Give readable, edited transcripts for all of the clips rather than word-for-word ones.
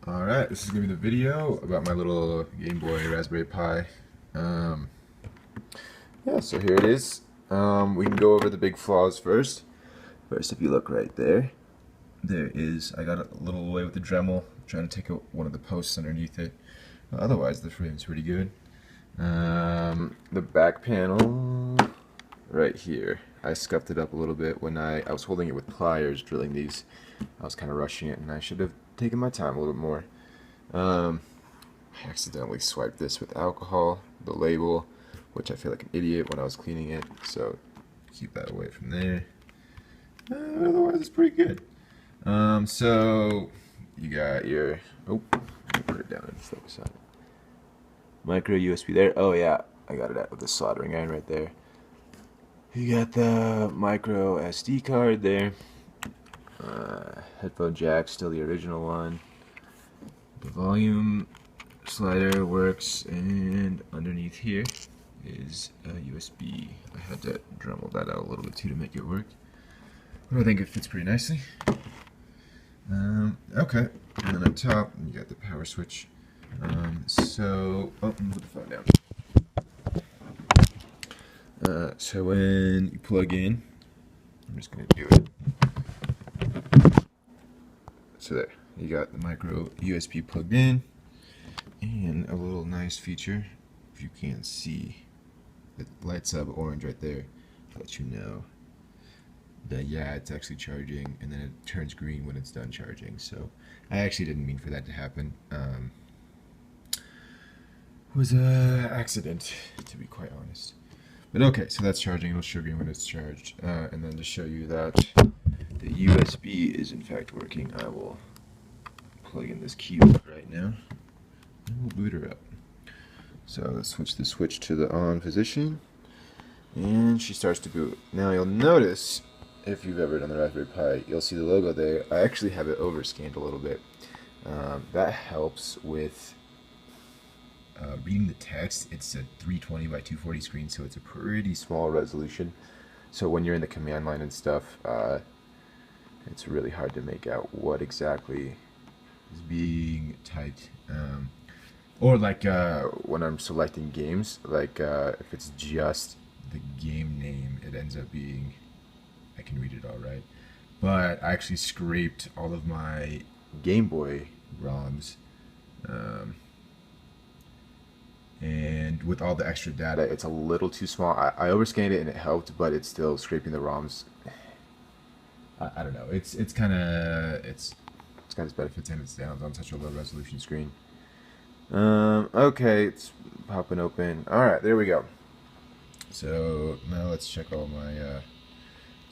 Alright, this is going to be the video about my little Game Boy Raspberry Pi. Yeah, so here it is. We can go over the big flaws first. First, if you look right there, I got a little away with the Dremel, trying to take out one of the posts underneath it. Otherwise, the frame's pretty good. The back panel, right here, I scuffed it up a little bit when I was holding it with pliers, drilling these. I was kind of rushing it, and I should have taken my time a little bit more. I accidentally swiped this with alcohol, the label, which I feel like an idiot when I was cleaning it, so keep that away from there. Otherwise, it's pretty good. So you got your, oh, let me put it down and focus on it. Micro USB there. Oh yeah, I got it out with the soldering iron right there. You got the micro SD card there. Headphone jack, still the original one. The volume slider works, and underneath here is a USB. I had to Dremel that out a little bit too to make it work, but I think it fits pretty nicely. Okay, and then on top you got the power switch. So, oh, I'm gonna put the phone down. So when you plug in, I'm just gonna do it. So there, you got the micro USB plugged in, and a little nice feature, if you can't see, it lights up orange right there to let you know that yeah, it's actually charging, and then it turns green when it's done charging. So I actually didn't mean for that to happen. It was an accident, to be quite honest. But okay, so that's charging. It'll show green when it's charged. And then to show you that the USB is in fact working, I will plug in this keyboard right now, and we'll boot her up. So let's switch the switch to the on position, and she starts to boot. Now you'll notice, if you've ever done the Raspberry Pi, you'll see the logo there. I actually have it overscanned a little bit. That helps with reading the text. It's a 320 by 240 screen, so it's a pretty small resolution. So when you're in the command line and stuff, it's really hard to make out what exactly is being typed. Or like when I'm selecting games, like if it's just the game name, it ends up being, I can read it all right. But I actually scraped all of my Game Boy ROMs, and with all the extra data, it's a little too small. I overscanned it and it helped, but it's still scraping the ROMs. I don't know. It's got its benefits and its downs on such a low resolution screen. Okay, it's popping open. All right, there we go. So now let's check all my.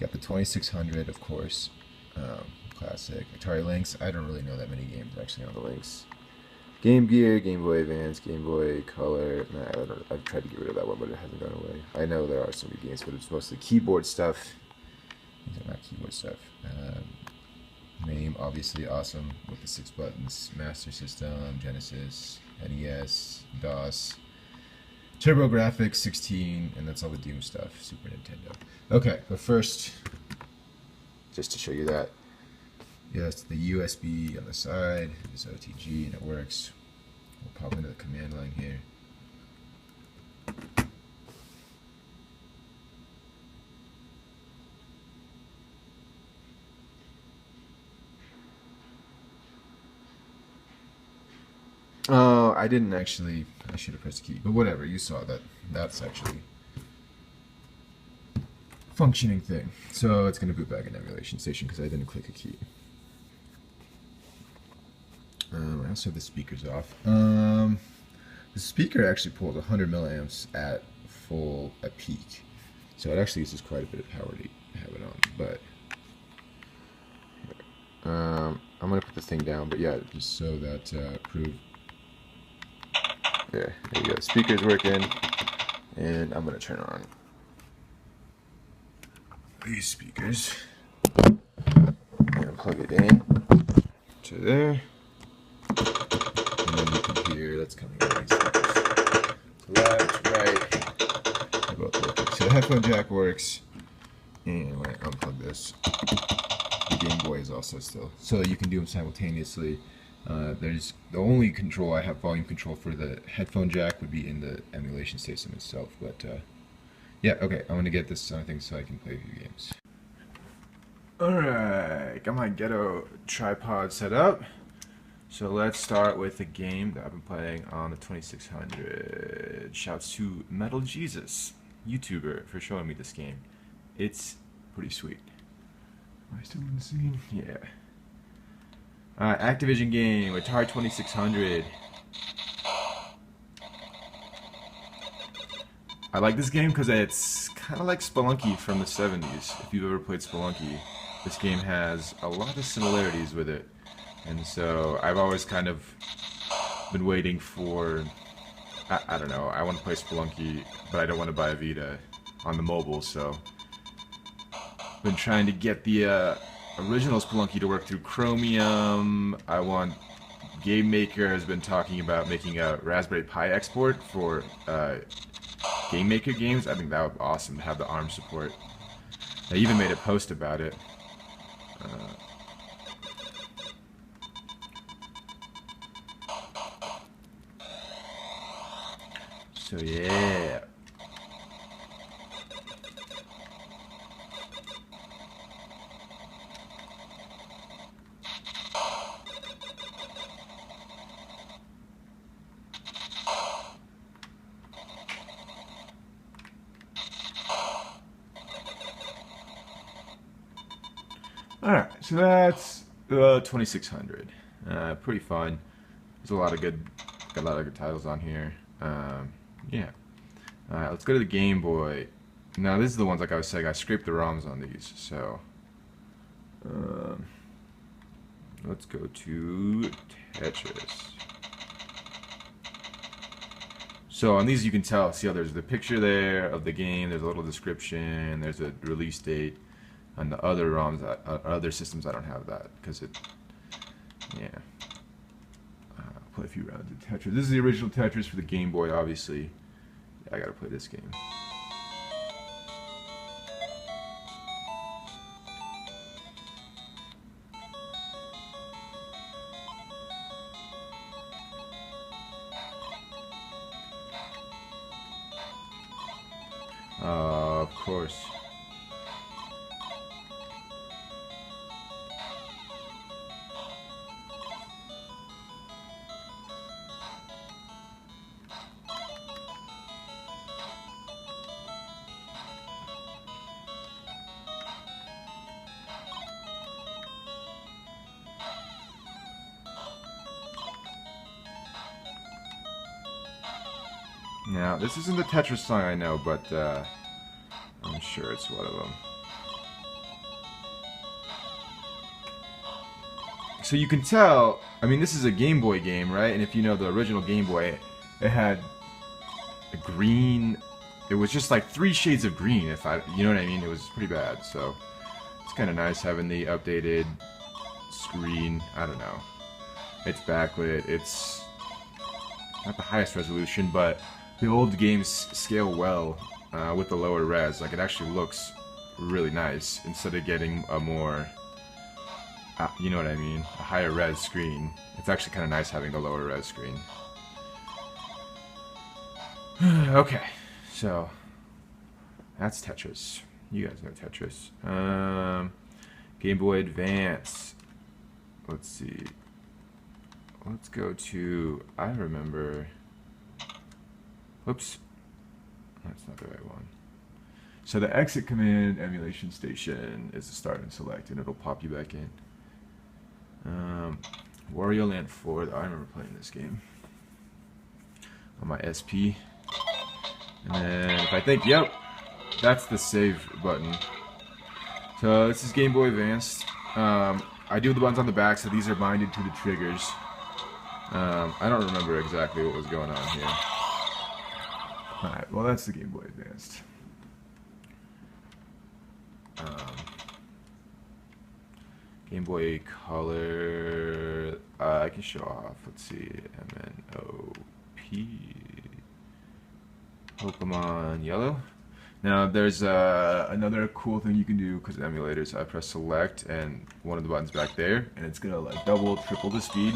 Got the 2600, of course. Classic Atari Lynx. I don't really know that many games actually on the Lynx. Game Gear, Game Boy Advance, Game Boy Color. Nah, I've tried to get rid of that one, but it hasn't gone away. I know there are some games, but it's mostly keyboard stuff. These are not keyboard stuff. Mame, obviously awesome with the 6 buttons. Master System, Genesis, NES, DOS, TurboGrafx 16, and that's all the Doom stuff. Super Nintendo. Okay, but first, just to show you that, yes, the USB on the side is OTG and it works. We'll pop into the command line here. Oh, I didn't actually, I should have pressed the key, but whatever, you saw that. That's actually functioning thing. So it's going to boot back in emulation station because I didn't click a key. I also have the speakers off. The speaker actually pulls 100 milliamps at peak, so it actually uses quite a bit of power to have it on. But I'm gonna put this thing down. But yeah, just so that prove. There you go. Speakers working, and I'm gonna turn on these speakers and plug it in to there. And then you can hear that's coming out of these speakers. Left, right, they're both working. So the headphone jack works, and when I unplug this, the Game Boy is also still. So you can do them simultaneously. There's the only control I have, volume control for the headphone jack, would be in the emulation system itself. But yeah, okay, I'm gonna get this thing so I can play a few games. Alright, got my ghetto tripod set up. So let's start with a game that I've been playing on the 2600. Shouts to Metal Jesus, YouTuber, for showing me this game. It's pretty sweet. Am I still in the scene? Yeah. Activision game, Atari 2600. I like this game because it's kind of like Spelunky from the 70s. If you've ever played Spelunky, this game has a lot of similarities with it. And so I've always kind of been waiting for, I don't know, I want to play Spelunky, but I don't want to buy a Vita on the mobile, so been trying to get the original Spelunky to work through Chromium. I want Game Maker has been talking about making a Raspberry Pi export for Game Maker games. I think that would be awesome to have the ARM support. I even made a post about it. So yeah. Alright, so that's 2600. Pretty fun. There's a lot of good titles on here. Yeah. Alright, let's go to the Game Boy. Now this is the ones, like I was saying, I scraped the ROMs on these, so let's go to Tetris. So on these you can tell, see how there's the picture there of the game, there's a little description, there's a release date. On the other ROMs, other systems, I don't have that because it, yeah. I'll play a few rounds of Tetris. This is the original Tetris for the Game Boy, obviously. Yeah, I gotta play this game. Of course. Now, this isn't the Tetris song, I know, but I'm sure it's one of them. So you can tell, I mean, this is a Game Boy game, right? And if you know the original Game Boy, it had a green, it was just like 3 shades of green, you know what I mean? It was pretty bad, so it's kind of nice having the updated screen. I don't know. It's backlit, it's not the highest resolution, but the old games scale well with the lower res. Like, it actually looks really nice instead of getting a more, you know what I mean, a higher res screen. It's actually kind of nice having the lower res screen. Okay, so that's Tetris. You guys know Tetris. Game Boy Advance. Let's see. Let's go to, I remember, whoops, that's not the right one. So the exit command emulation station is the start and select, and it'll pop you back in. Wario Land 4, I remember playing this game on my SP. And then if I think, yep, that's the save button. So this is Game Boy Advance. I do the buttons on the back, so these are binded to the triggers. I don't remember exactly what was going on here. Alright, well that's the Game Boy Advanced. Game Boy Color, I can show off, let's see, MNOP, Pokemon Yellow. Now there's another cool thing you can do because emulators. I press select and one of the buttons back there, and it's gonna like double, triple the speed.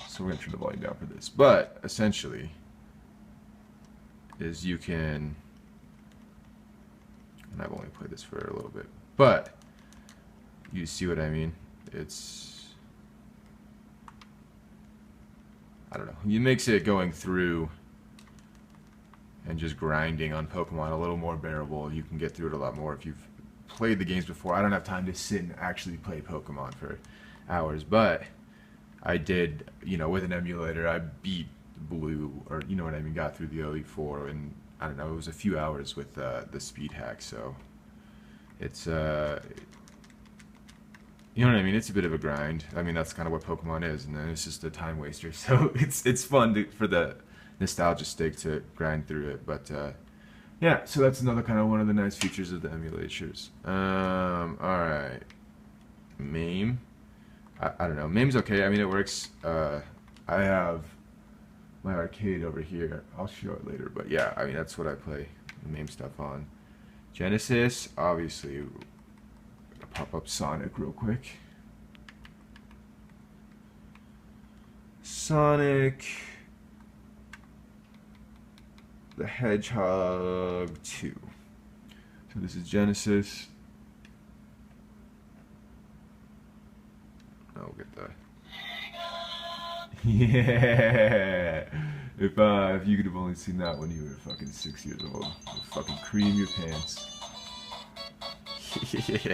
So we're gonna turn the volume down for this. But essentially, is you can, and I've only played this for a little bit, but you see what I mean? It's, I don't know. It makes it going through and just grinding on Pokemon a little more bearable. You can get through it a lot more if you've played the games before. I don't have time to sit and actually play Pokemon for hours, but I did, you know, with an emulator, I beat Blue, or you know what I mean, got through the Elite Four, and I don't know, it was a few hours with the speed hack, so it's, you know what I mean, it's a bit of a grind. I mean, that's kind of what Pokemon is, and then it's just a time waster, so it's fun for the nostalgia stake to grind through it, but yeah, so that's another kind of one of the nice features of the emulators. Alright, Mame. I don't know, Mame's okay, I mean it works. I have my arcade over here, I'll show it later, but yeah, I mean that's what I play the Mame stuff on. Genesis, obviously, gonna pop up Sonic real quick. Sonic the Hedgehog 2. So this is Genesis. I'll get the yeah. If you could have only seen that when you were fucking 6 years old, you'd fucking cream your pants. Yeah.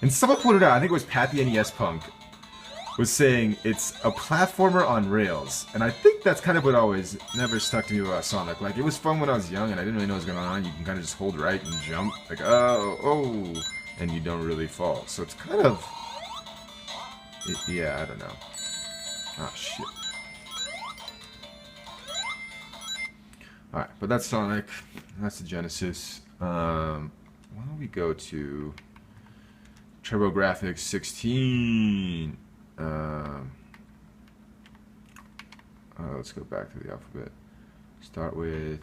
And someone pointed out, I think it was Pat the NES Punk, was saying it's a platformer on rails, and I think that's kind of what always never stuck to me about Sonic. Like, it was fun when I was young and I didn't really know what was going on. You can kind of just hold right and jump, like, oh, and you don't really fall. So it's kind of, yeah, I don't know. Ah, shit. Alright, but that's Sonic. That's the Genesis. Why don't we go to TurboGrafx 16? Let's go back to the alphabet. Start with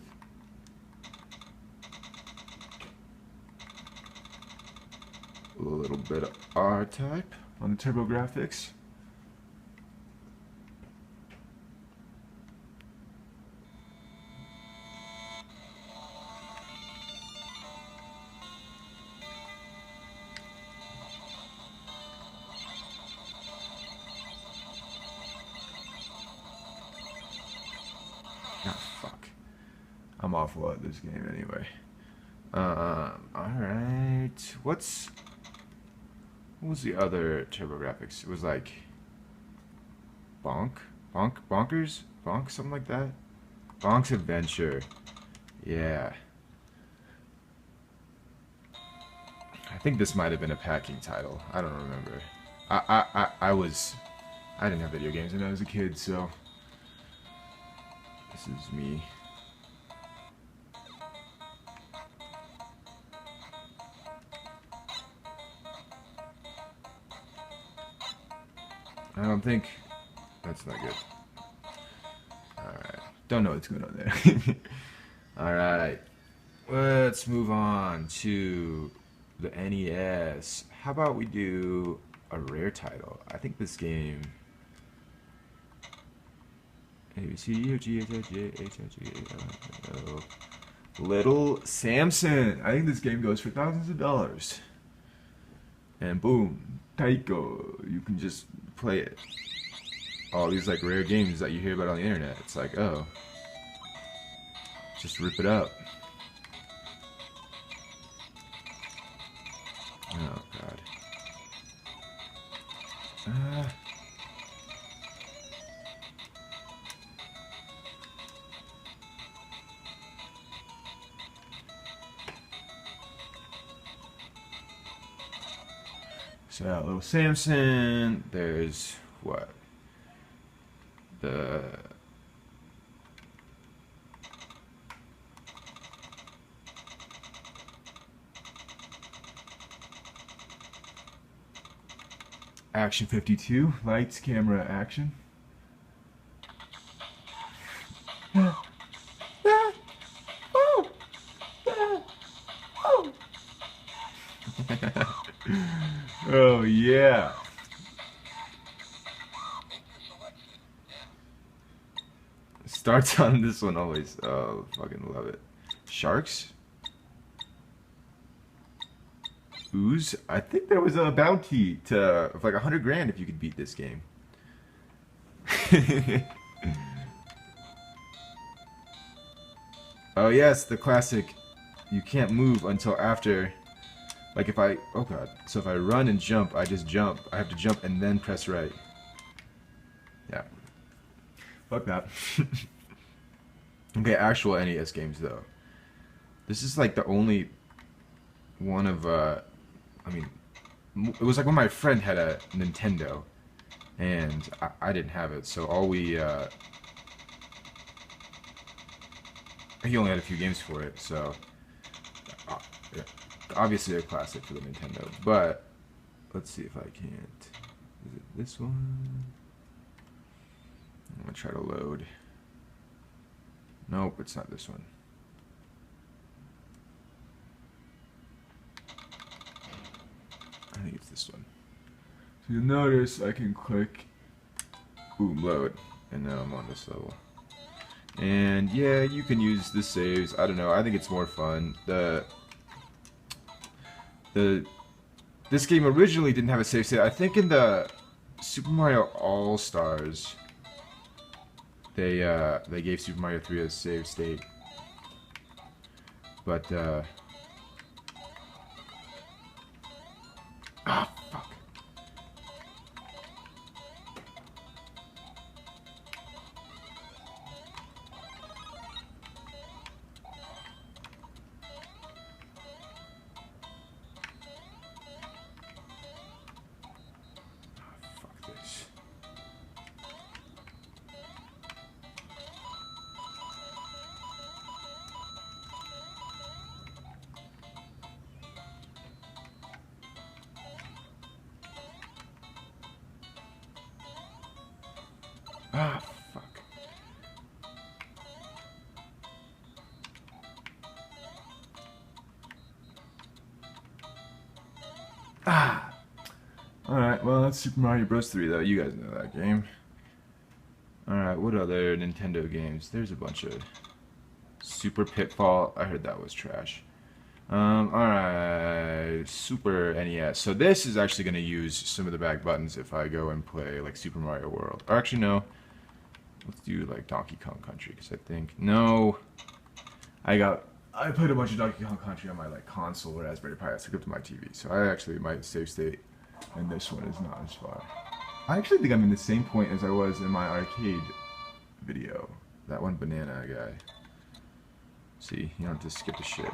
a little bit of R-type on the TurboGrafx. I'm awful at this game anyway. Alright. What was the other TurboGrafx? It was like Bonkers? Bonk? Something like that? Bonk's Adventure. Yeah. I think this might have been a packing title. I don't remember. I didn't have video games when I was a kid, so this is me. I don't think that's not good. Alright. Don't know what's going on there. Alright. Let's move on to the NES. How about we do a rare title? I think this game Little Samson. I think this game goes for thousands of dollars. And boom, Taiko. You can just play it. All these like rare games that you hear about on the internet. It's like, oh, just rip it up. Oh god. So Little Samson, there's what? The Action 52, lights, camera, action. Oh yeah. Starts on this one always. Oh, fucking love it. Sharks? Ooze? I think there was a bounty of like 100 grand if you could beat this game. Oh yes, the classic. You can't move until after. Like if I, oh god. So if I run and jump, I just jump. I have to jump and then press right. Yeah. Fuck that. Okay, actual NES games though. This is like the only one of, I mean, it was like when my friend had a Nintendo, and I didn't have it, so all we, he only had a few games for it, so, yeah, obviously a classic for the Nintendo, but, let's see if I can't, is it this one? I'm gonna try to load. Nope, it's not this one. I think it's this one. So you'll notice I can click, boom, load, and now I'm on this level. And yeah, you can use the saves. I don't know. I think it's more fun. This game originally didn't have a save state. I think in the Super Mario All Stars, they gave Super Mario 3 a save state. But ah, fuck. Fuck this. Ah, fuck. Ah! Alright, well, that's Super Mario Bros. 3, though. You guys know that game. Alright, what other Nintendo games? There's a bunch of... Super Pitfall. I heard that was trash. Alright, Super NES. So this is actually going to use some of the back buttons if I go and play, like, Super Mario World. Or actually, no. Let's do, like, Donkey Kong Country, because I think... No. I played a bunch of Donkey Kong Country on my, like, console or Raspberry Pi. I took it to my TV. So I actually, my save state and this one is not as far. I actually think I'm in the same point as I was in my arcade video. That one banana guy. See, you don't have to skip the shit.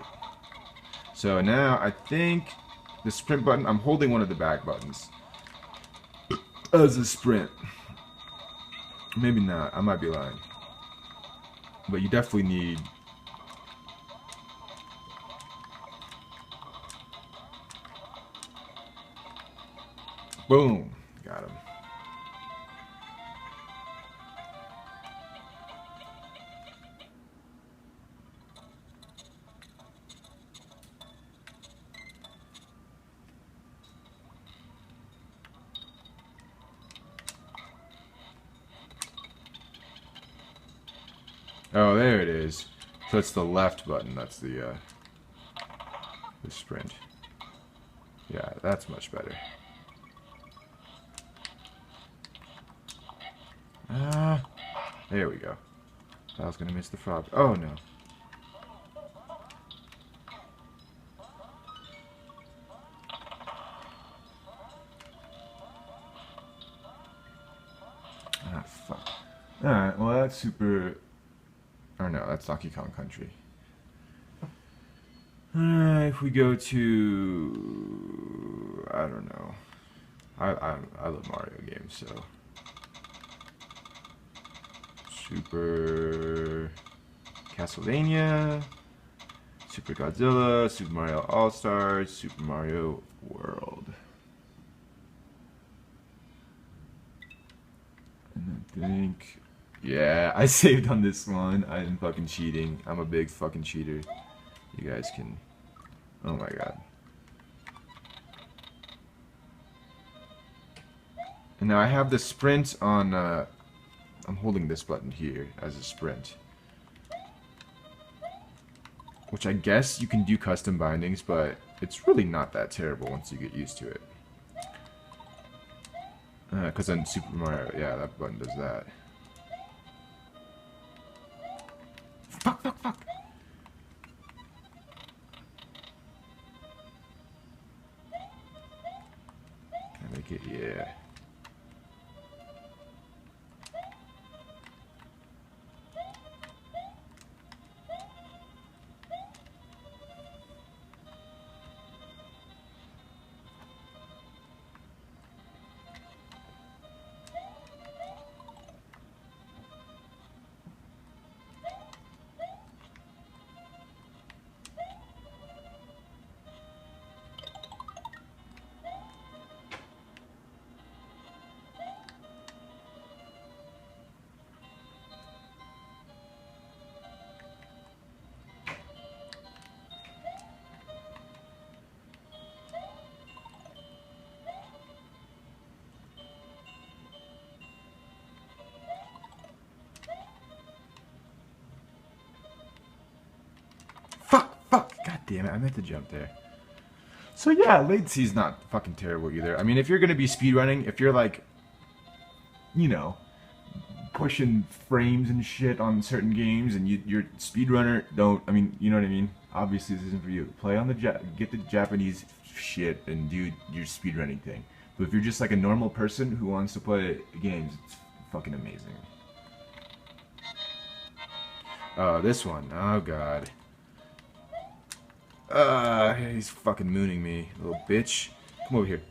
So now, I think the sprint button, I'm holding one of the back buttons as a sprint. Maybe not, I might be lying. But you definitely need... Boom! Got him. Oh, there it is. So it's the left button. That's the sprint. Yeah, that's much better. There we go. I was gonna miss the frog. Oh no. Ah, fuck. Alright, well that's super... Or no, that's Donkey Kong Country. If we go to... I don't know. I love Mario games, so... Super... Castlevania... Super Godzilla, Super Mario All-Stars, Super Mario World. And I think... Yeah, I saved on this one. I'm fucking cheating. I'm a big fucking cheater. You guys can... Oh my god. And now I have the sprint on, I'm holding this button here as a sprint. Which I guess you can do custom bindings, but it's really not that terrible once you get used to it. Because on Super Mario, yeah, that button does that. Fuck, fuck, fuck! Can I make it? Yeah. Fuck! God damn it, I meant to jump there. So yeah, latency's not fucking terrible either. I mean, if you're gonna be speedrunning, if you're like, you know, pushing frames and shit on certain games, and you're speedrunner, don't, I mean, you know what I mean? Obviously this isn't for you. Play on the, get the Japanese shit and do your speedrunning thing. But if you're just like a normal person who wants to play games, it's fucking amazing. This one, oh god. He's fucking mooning me, little bitch. Come over here.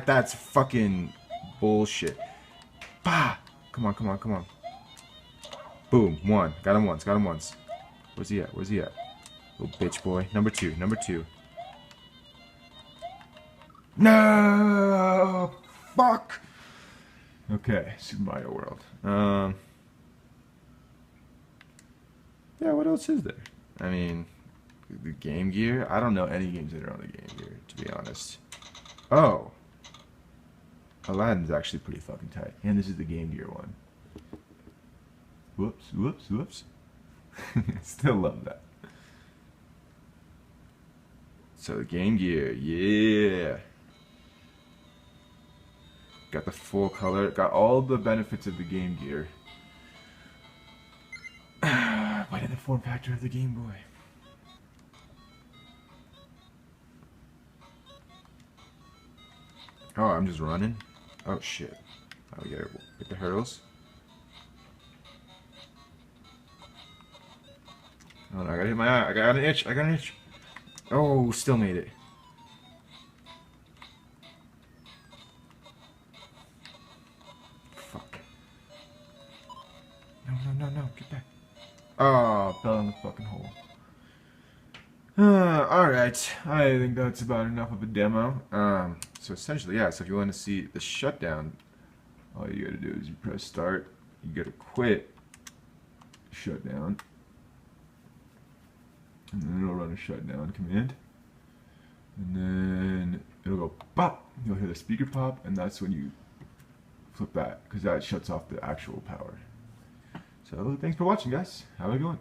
That's fucking bullshit. Bah! Come on, come on, come on. Boom, one. Got him once, got him once. Where's he at? Where's he at? Little bitch boy. Number two, number two. No! Fuck! Okay, Super Mario World. Yeah, what else is there? I mean, the Game Gear? I don't know any games that are on the Game Gear, to be honest. Oh. Aladdin's actually pretty fucking tight. And this is the Game Gear one. Whoops, whoops, whoops. Still love that. So the Game Gear, yeah. Got the full color, got all the benefits of the Game Gear. But in the form factor of the Game Boy. Oh, I'm just running? Oh shit. Oh, we gotta hit the hurdles. Oh no, I gotta hit my eye. I got an itch. I got an itch. Oh, still made it. Fuck. No, no, no, no. Get back. Oh, fell in the fucking hole. Alright. I think that's about enough of a demo. So essentially, yeah, so if you want to see the shutdown, all you gotta do is you press start, you gotta quit shutdown, and then it'll run a shutdown command, and then it'll go pop, you'll hear the speaker pop, and that's when you flip that, because that shuts off the actual power. So thanks for watching, guys. Have a good one.